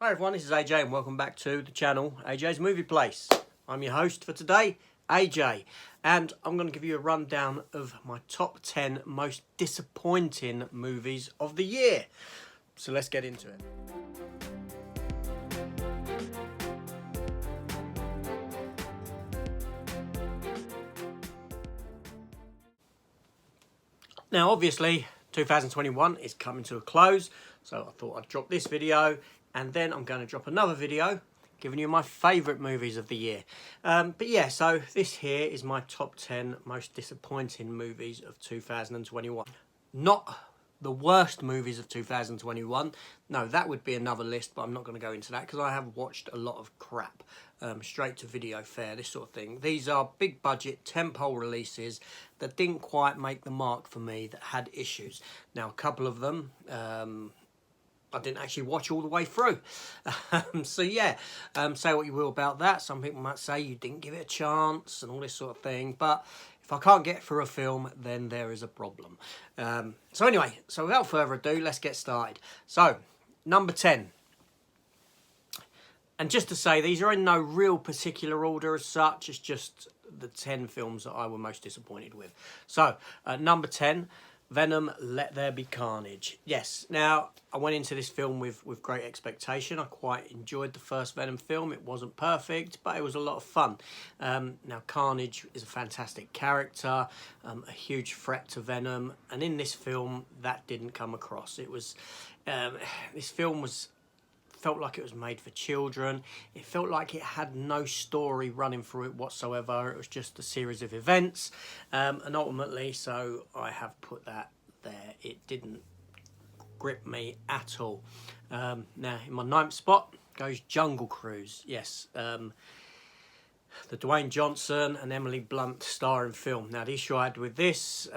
Hi everyone, this is AJ and welcome back to the channel, AJ's Movie Place. I'm your host for today, AJ, and I'm going to give you a rundown of my top 10 most disappointing movies of the year. So let's get into it. Now obviously 2021 is coming to a close, so I thought I'd drop this video and then I'm going to drop another video giving you my favourite movies of the year. But yeah, so this here is my top 10 most disappointing movies of 2021. Not the worst movies of 2021. No, that would be another list, but I'm not going to go into that because I have watched a lot of crap. Straight to video fare, this sort of thing. These are big budget tentpole releases that didn't quite make the mark for me, that had issues. Now, a couple of them I didn't actually watch all the way through. So yeah, say what you will about that. Some people might say you didn't give it a chance and all this sort of thing, but if I can't get through a film, then there is a problem. So anyway, so without further ado, let's get started. So, number 10. And just to say, these are in no real particular order as such. It's just the 10 films that I were most disappointed with. So, number 10, Venom, Let There Be Carnage. Yes, now, I went into this film with great expectation. I quite enjoyed the first Venom film. It wasn't perfect, but it was a lot of fun. Now, Carnage is a fantastic character, a huge threat to Venom. And in this film, that didn't come across. It was, this film felt like it was made for children. It felt like it had no story running through it whatsoever. It was just a series of events, and ultimately, so I have put that there. It didn't grip me at all. Now, in my 9th spot goes Jungle Cruise. Yes, the Dwayne Johnson and Emily Blunt starring film. Now, the issue I had with this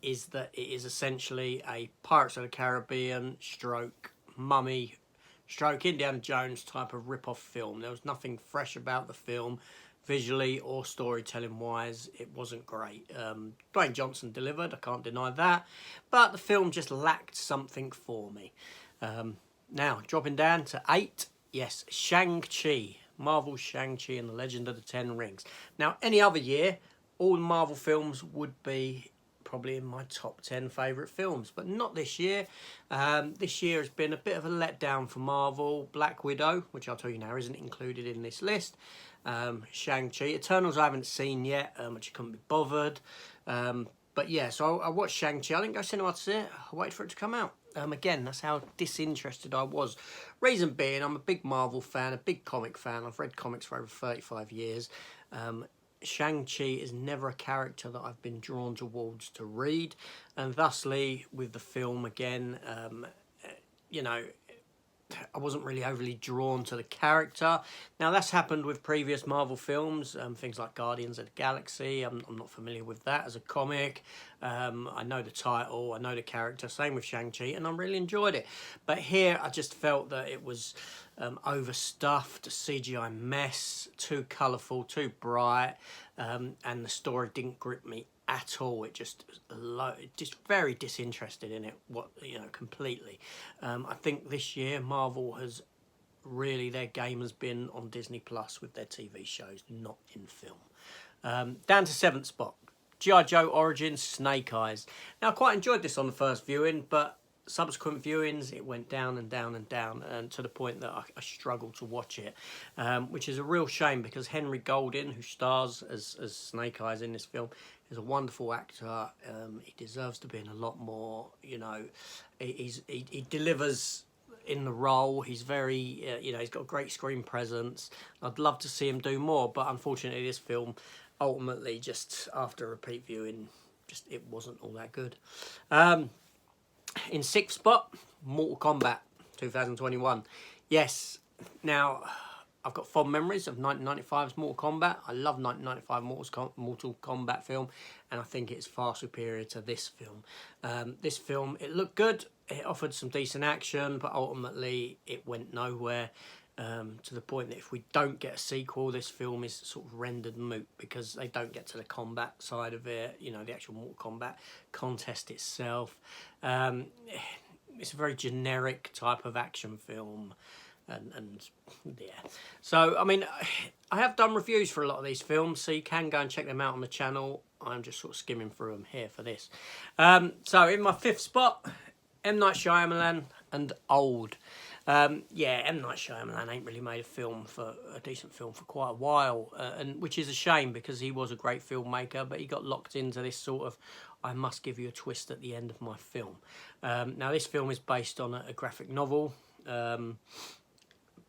is that it is essentially a Pirates of the Caribbean stroke Mummy stroke Indiana Jones type of rip-off film. There was nothing fresh about the film, visually or storytelling wise. It wasn't great. Dwayne Johnson delivered, I can't deny that, but the film just lacked something for me. Now, dropping down to 8, yes, ShangChi. Marvel's ShangChi and the Legend of the Ten Rings. Now, any other year, all Marvel films would be probably in my top 10 favourite films, but not this year. This year has been a bit of a letdown for Marvel. Black Widow, which I'll tell you now isn't included in this list. Shang-Chi. Eternals I haven't seen yet, which I couldn't be bothered. But yeah, so I watched Shang-Chi. I didn't go cinema to see it. I waited for it to come out. Again, that's how disinterested I was. Reason being, I'm a big Marvel fan, a big comic fan. I've read comics for over 35 years. Shang-Chi is never a character that I've been drawn towards to read, and thusly with the film again, you know, I wasn't really overly drawn to the character. Now, that's happened with previous Marvel films, things like Guardians of the Galaxy. I'm not familiar with that as a comic. I know the title, I know the character, same with Shang-Chi, and I really enjoyed it. But here, I just felt that it was overstuffed, a CGI mess, too colourful, too bright, and the story didn't grip me at all. It just very disinterested in it, completely. I think this year Marvel has really, their game has been on Disney Plus with their TV shows, not in film. Down to 7th spot, G.I. Joe Origins Snake Eyes. Now, I quite enjoyed this on the first viewing, but subsequent viewings it went down and down and down, and to the point that I struggled to watch it, which is a real shame because Henry Golding, who stars as Snake Eyes in this film, is a wonderful actor. He deserves to be in a lot more. You know, he delivers in the role. He's very, he's got a great screen presence. I'd love to see him do more, but unfortunately this film ultimately, just after repeat viewing, it wasn't all that good. In 6th spot, Mortal Kombat 2021. Yes, now I've got fond memories of 1995's Mortal Kombat. I love 1995 Mortal Kombat film, and I think it's far superior to this film. This film, it looked good, it offered some decent action, but ultimately it went nowhere. To the point that if we don't get a sequel, this film is sort of rendered moot because they don't get to the combat side of it, the actual Mortal Kombat contest itself. it's a very generic type of action film. And yeah, so I mean, I have done reviews for a lot of these films, so you can go and check them out on the channel. I'm just sort of skimming through them here for this. So in my 5th spot, M. Night Shyamalan and Old. Yeah, M. Night Shyamalan ain't really made a decent film for quite a while, and which is a shame because he was a great filmmaker, but he got locked into this sort of, I must give you a twist at the end of my film. Now this film is based on a graphic novel.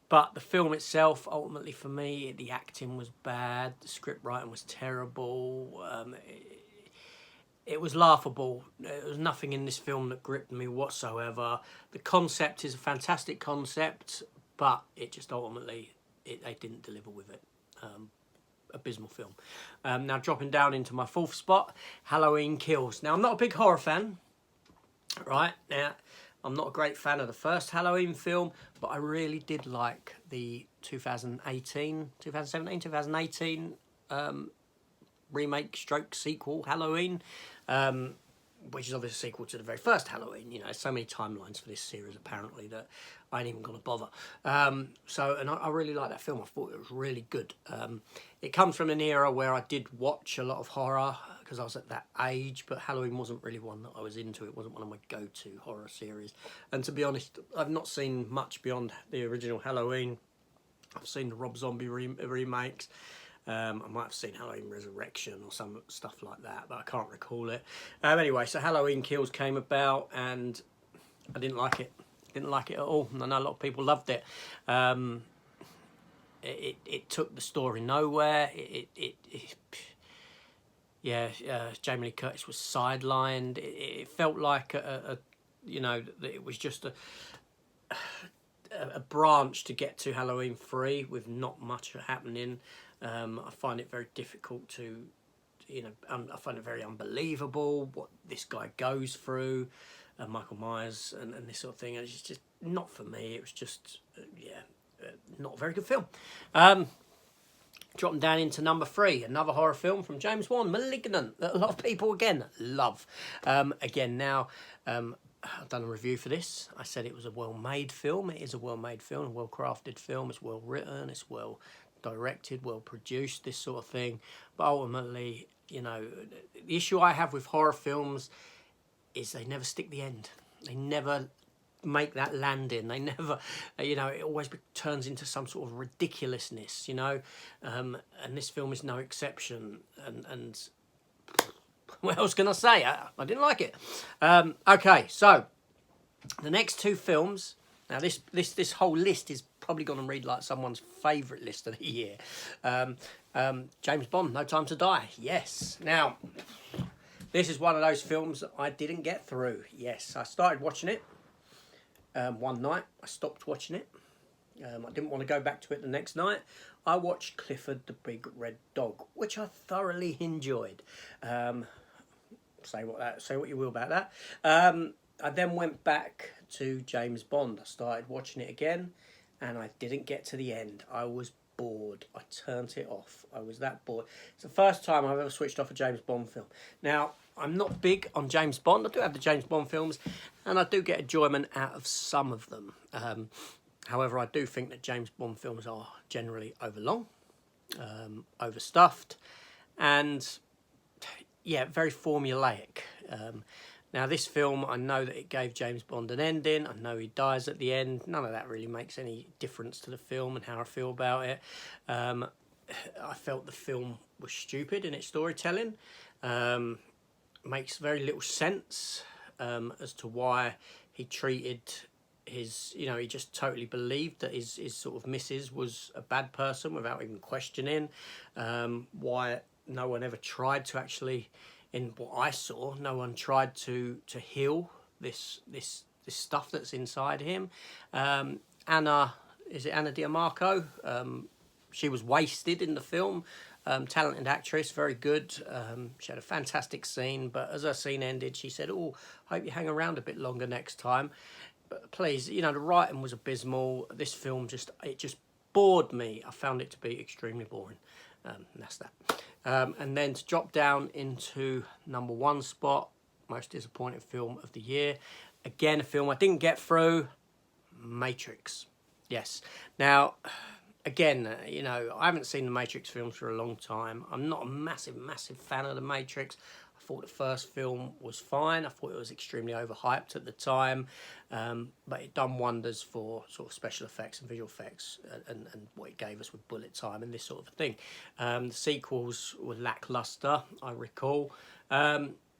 But the film itself, ultimately for me, the acting was bad, the script writing was terrible, it was laughable. There was nothing in this film that gripped me whatsoever. The concept is a fantastic concept, but it just ultimately, they didn't deliver with it. Abysmal film. Now dropping down into my 4th spot, Halloween Kills. Now I'm not a big horror fan, right? Now I'm not a great fan of the first Halloween film, but I really did like the 2018 remake stroke sequel, Halloween, which is obviously a sequel to the very first Halloween. You know, there's so many timelines for this series apparently that I ain't even gonna bother. And I really like that film. I thought it was really good. It comes from an era where I did watch a lot of horror because I was at that age, but Halloween wasn't really one that I was into. It wasn't one of my go-to horror series. And to be honest, I've not seen much beyond the original Halloween. I've seen the Rob Zombie remakes. I might have seen Halloween Resurrection or some stuff like that, but I can't recall it. Anyway, so Halloween Kills came about, and I didn't like it. Didn't like it at all. And I know a lot of people loved it. It took the story nowhere. Jamie Lee Curtis was sidelined. It felt like you know, that it was just a branch to get to Halloween 3 with not much happening. I find it very difficult to, you know, I find it very unbelievable what this guy goes through, Michael Myers and this sort of thing. And it's just not for me. It was just, not a very good film. Dropping down into number 3, another horror film from James Wan, Malignant, that a lot of people, again, love. Again, now, I've done a review for this. I said it was a well-made film. It is a well-made film, a well-crafted film. It's well-written, it's well-directed, well-produced, this sort of thing. But ultimately, you know, the issue I have with horror films is they never stick the end. They never make that landing. They never, you know, it always turns into some sort of ridiculousness, you know. And this film is no exception. And what else can I say? I didn't like it. Okay, so the next 2 films. Now this whole list is probably going to read like someone's favourite list of the year. James Bond, No Time to Die. Yes. Now this is one of those films that I didn't get through. Yes, I started watching it one night. I stopped watching it. I didn't want to go back to it the next night. I watched Clifford the Big Red Dog, which I thoroughly enjoyed. Say what you will about that. I then went back to James Bond. I started watching it again, and I didn't get to the end. I was bored. I turned it off. I was that bored. It's the first time I've ever switched off a James Bond film. Now, I'm not big on James Bond. I do have the James Bond films, and I do get enjoyment out of some of them. However, I do think that James Bond films are generally overlong, overstuffed, and yeah, very formulaic. Now, this film, I know that it gave James Bond an ending. I know he dies at the end. None of that really makes any difference to the film and how I feel about it. I felt the film was stupid in its storytelling. Makes very little sense as to why he treated his, you know, he just totally believed that his sort of missus was a bad person without even questioning. Why no one ever tried to actually, in what I saw, no one tried to heal this stuff that's inside him. Anna Diamarco? She was wasted in the film. Talented actress, very good. She had a fantastic scene, but as her scene ended, she said, "Oh, I hope you hang around a bit longer next time." But please, you know, the writing was abysmal. This film just bored me. I found it to be extremely boring. And that's that. And then to drop down into number 1 spot, most disappointing film of the year, Again, a film I didn't get through, Matrix. Yes. Now, again, you know, I haven't seen the Matrix films for a long time. I'm not a massive fan of the Matrix. I thought the first film was fine. I thought it was extremely overhyped at the time, but it done wonders for sort of special effects and visual effects, and what it gave us with bullet time and this sort of thing. The sequels were lackluster, I recall.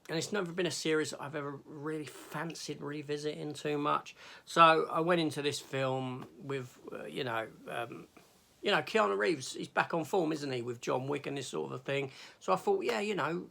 And it's never been a series that I've ever really fancied revisiting too much. So I went into this film with, you know, Keanu Reeves, he's back on form, isn't he, with John Wick and this sort of a thing. So I thought, yeah, you know,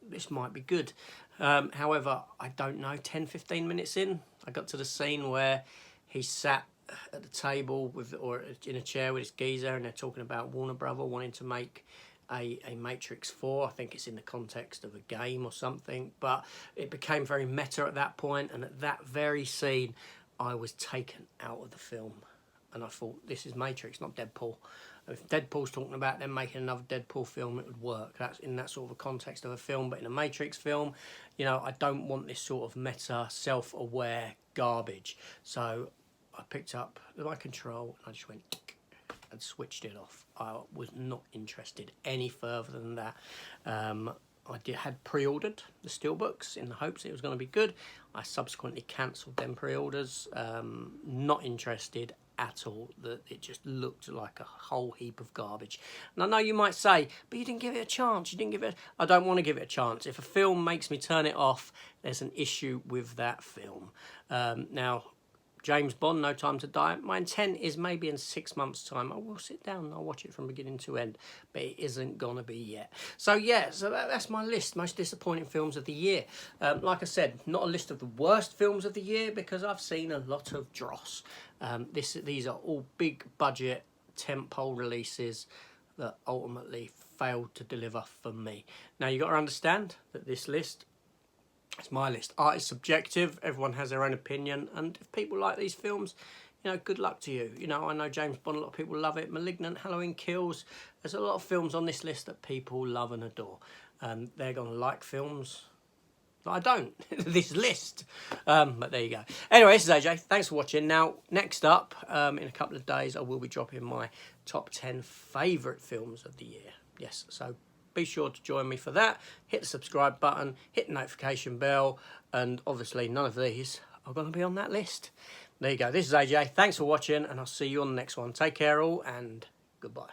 this might be good. However, I don't know, 10, 15 minutes in, I got to the scene where he sat at the table with, or in a chair with his geezer, and they're talking about Warner Brother wanting to make a Matrix 4. I think it's in the context of a game or something, but it became very meta at that point, and at that very scene I was taken out of the film, and I thought, this is Matrix, not Deadpool. If Deadpool's talking about them making another Deadpool film, it would work. That's in that sort of a context of a film, but in a Matrix film, you know, I don't want this sort of meta, self-aware garbage. So I picked up my control and I just went and switched it off. I was not interested any further than that. Had pre-ordered the steelbooks in the hopes it was going to be good. I subsequently cancelled them pre-orders. Not interested at all. That it just looked like a whole heap of garbage. And I know you might say, but you didn't give it a chance. You didn't give it. I don't want to give it a chance. If a film makes me turn it off, there's an issue with that film. Now, James Bond, No Time to Die. My intent is maybe in 6 months' time I will sit down and I'll watch it from beginning to end, but it isn't gonna be yet. So yeah, so that's my list, most disappointing films of the year. Like I said, not a list of the worst films of the year because I've seen a lot of dross. These are all big budget tentpole releases that ultimately failed to deliver for me. Now you got to understand that this list, it's my list. Art is subjective. Everyone has their own opinion. And if people like these films, you know, good luck to you. You know, I know James Bond, a lot of people love it. Malignant, Halloween Kills. There's a lot of films on this list that people love and adore. And they're going to like films that I don't. This list. But there you go. Anyway, this is AJ. Thanks for watching. Now, next up, in a couple of days, I will be dropping my top 10 favourite films of the year. Yes, so be sure to join me for that. Hit the subscribe button, hit the notification bell, and obviously none of these are going to be on that list. There you go. This is AJ. Thanks for watching, and I'll see you on the next one. Take care all, and goodbye.